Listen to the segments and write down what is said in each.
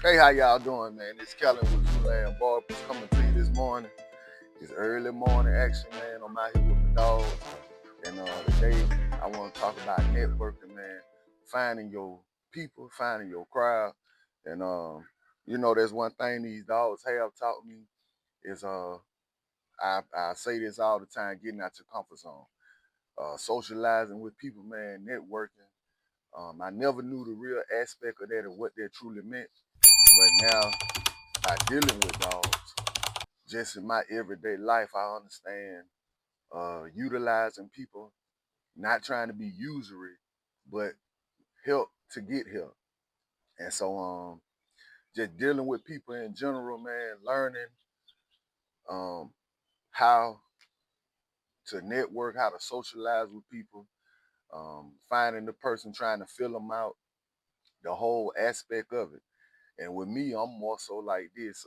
Hey, how y'all doing, man? It's Kellen with Zooland Barbers coming to you this morning. It's early morning action, man. I'm out here with the dogs. And today I want to talk about networking, man. Finding your people, finding your crowd. And there's one thing these dogs have taught me is I say this all the time, getting out your comfort zone. Socializing with people, man, networking. I never knew the real aspect of that and what that truly meant. But now by dealing with dogs, just in my everyday life, I understand utilizing people, not trying to be usury, but help to get help. And so, just dealing with people in general, man, learning um, how to network, how to socialize with people, finding the person, trying to fill them out, the whole aspect of it. And with me, I'm more so like this.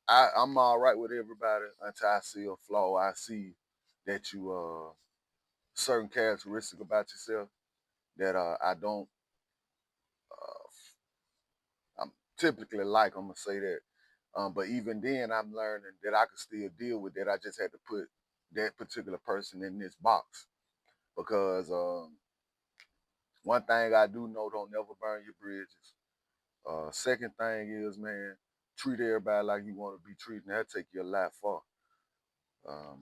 I'm all right with everybody until I see a flaw. I see that you certain characteristic about yourself that I don't I'm typically like. I'm gonna say that. But even then, I'm learning that I can still deal with that. I just had to put that particular person in this box because one thing I do know: don't never burn your bridges. Second thing is, man, treat everybody like you want to be treated. And that take you a lot far.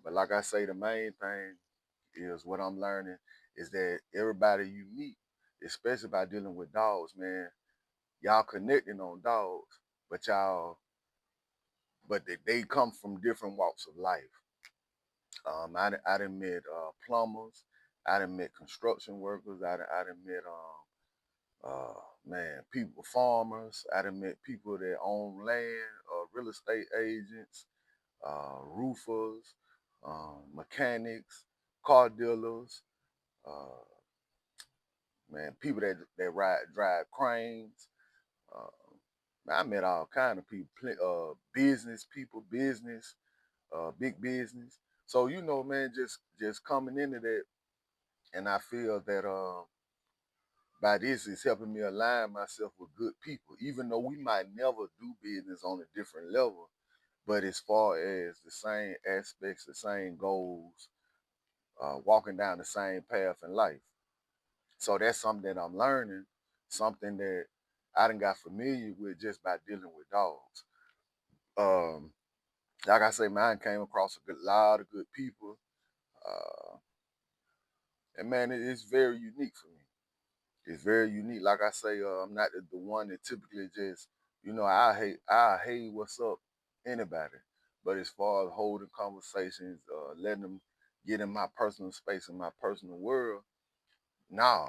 But like I say, the main thing is what I'm learning is that everybody you meet, especially by dealing with dogs, man, y'all connecting on dogs, but they come from different walks of life. I done met plumbers, I done met construction workers, I done met man, people, farmers, I done met people that own land, real estate agents, roofers, mechanics, car dealers, uh, man, people that drive cranes. I met all kind of people, business people, big business. So man, just coming into that, and I feel that by this is helping me align myself with good people, even though we might never do business on a different level. But as far as the same aspects, the same goals, walking down the same path in life. So that's something that I'm learning, something that I done got familiar with just by dealing with dogs. Um, like I say, man, I came across a lot of good people, uh, and man, it's very unique for me. It's very unique. Like I say, I'm not the one that typically just, I hate what's up anybody. But as far as holding conversations, letting them get in my personal space, in my personal world, nah.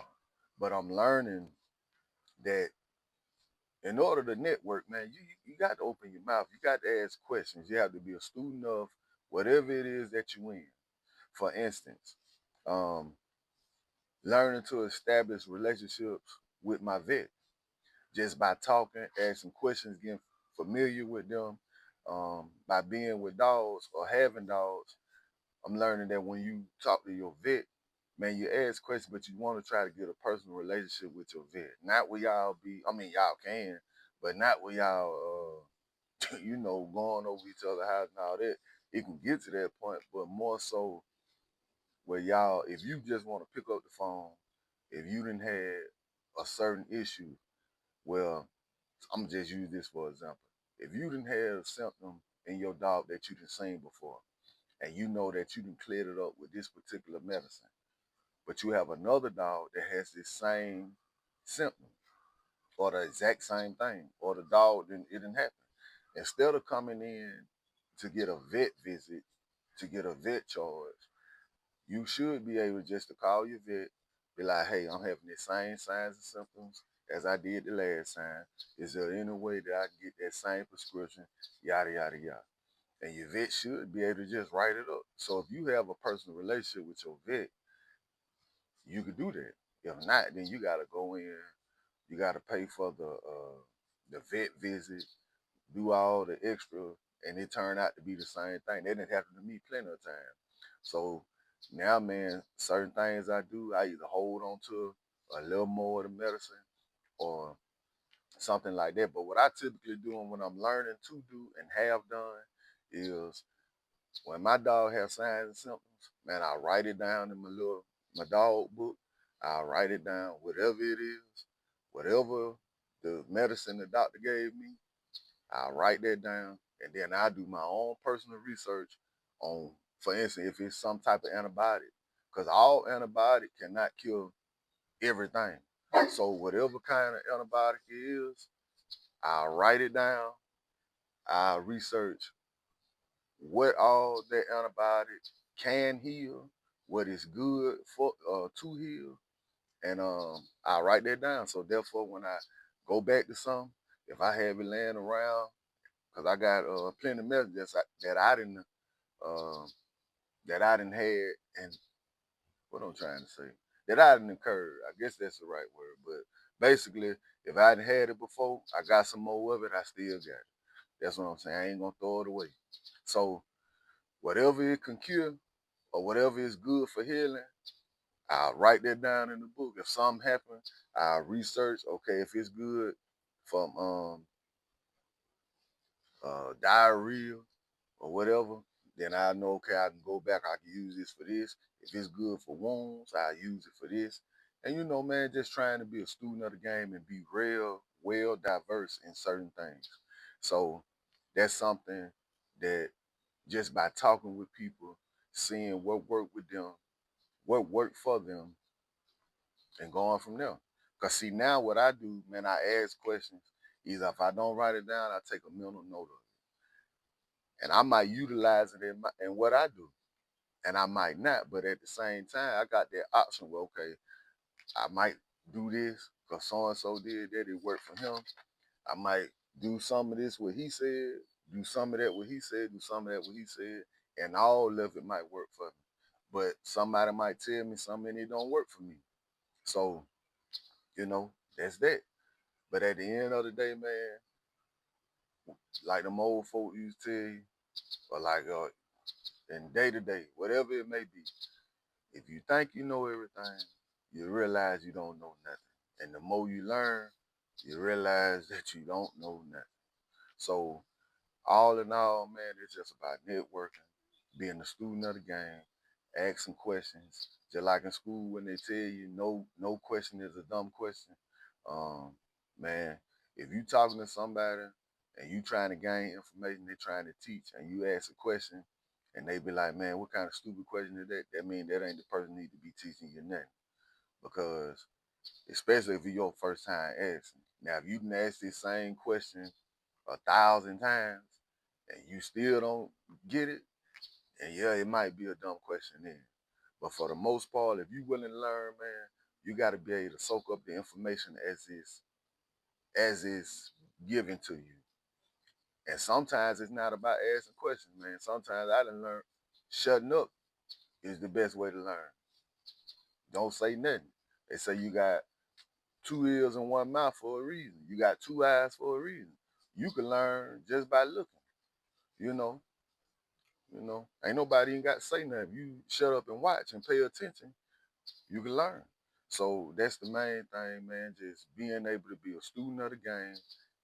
But I'm learning that in order to network, man, you got to open your mouth. You got to ask questions. You have to be a student of whatever it is that you in. For instance, um, learning to establish relationships with my vet just by talking, asking questions, getting familiar with them, by being with dogs or having dogs. I'm learning that when you talk to your vet, man, you ask questions, but you want to try to get a personal relationship with your vet. Not where y'all be, I mean, y'all can, but not where y'all, going over each other's house and all that. It can get to that point, but more so where y'all, if you just want to pick up the phone, if you didn't have a certain issue, well, I'm gonna just use this for example. If you didn't have a symptom in your dog that you didn't seen before, and you know that you didn't clear it up with this particular medicine, but you have another dog that has this same symptom or the exact same thing, or the dog didn't it didn't happen. Instead of coming in to get a vet visit, to get a vet charge, you should be able just to call your vet, be like, hey, I'm having the same signs and symptoms as I did the last time. Is there any way that I can get that same prescription? Yada, yada, yada. And your vet should be able to just write it up. So if you have a personal relationship with your vet, you could do that. If not, then you got to go in, you got to pay for the vet visit, do all the extra, and it turned out to be the same thing. That didn't happen to me plenty of times. So now, man, certain things I do, I either hold on to a little more of the medicine, or something like that. But what I typically do and what I'm learning to do and have done is when my dog has signs and symptoms, man, I write it down in my dog book. I write it down, whatever it is, whatever the medicine the doctor gave me, I write that down, and then I do my own personal research on, for instance, if it's some type of antibiotic, because all antibiotic cannot kill everything. So whatever kind of antibiotic it is, I write it down. I research what all that antibiotic can heal, what is good for to heal, and I write that down. So therefore, when I go back to some, if I have it laying around, because I got plenty of messages that I didn't uh, had, and what I'm trying to say, that I didn't incurred. I guess that's the right word. But basically, if I hadn't had it before, I got some more of it. I still got it. That's what I'm saying. I ain't gonna throw it away. So whatever it can cure or whatever is good for healing, I'll write that down in the book. If something happens, I'll research. Okay, if it's good from diarrhea or whatever, then I know, okay, I can go back, I can use this for this. If it's good for wounds, I use it for this. And you know, man, just trying to be a student of the game and be real well diverse in certain things. So that's something that just by talking with people, seeing what worked with them, what worked for them, and going from there. Cause see now what I do, man, I ask questions. Either if I don't write it down, I take a mental note of it. And I might utilize it in what I do. And I might not, but at the same time, I got that option where, okay, I might do this because so and so did that, it worked for him. I might do some of this what he said, do some of that what he said, do some of that what he said, and all of it might work for me. But somebody might tell me something and it don't work for me. So, you know, that's that. But at the end of the day, man, like them old folk used to tell you, or like in day to day, whatever it may be, if you think you know everything, you realize you don't know nothing. And the more you learn, you realize that you don't know nothing. So all in all, man, it's just about networking, being a student of the game, asking questions. Just like in school when they tell you no question is a dumb question. Um, man, if you talking to somebody and you trying to gain information, they trying to teach, and you ask a question, and they be like, man, what kind of stupid question is that? That means that ain't the person need to be teaching you nothing. Because especially if it's your first time asking. Now, if you can ask this same question 1,000 times and you still don't get it, and yeah, it might be a dumb question then. But for the most part, if you willing to learn, man, you got to be able to soak up the information as it's given to you. And sometimes it's not about asking questions, man. Sometimes I done learned shutting up is the best way to learn. Don't say nothing. They say you got two ears and one mouth for a reason. You got two eyes for a reason. You can learn just by looking. You know, ain't nobody even got to say nothing. You shut up and watch and pay attention, you can learn. So that's the main thing, man. Just being able to be a student of the game,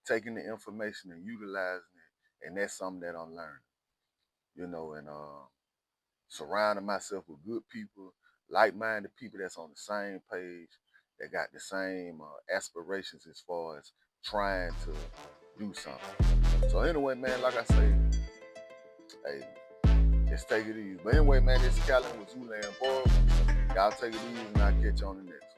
taking the information and utilizing it, and that's something that I'm learning. And surrounding myself with good people, like-minded people that's on the same page, that got the same aspirations as far as trying to do something. So anyway, man, like I say, hey, let's take it easy. But anyway, man, this is Callan with Zula and Boyle. Y'all take it easy, and I'll catch you on the next.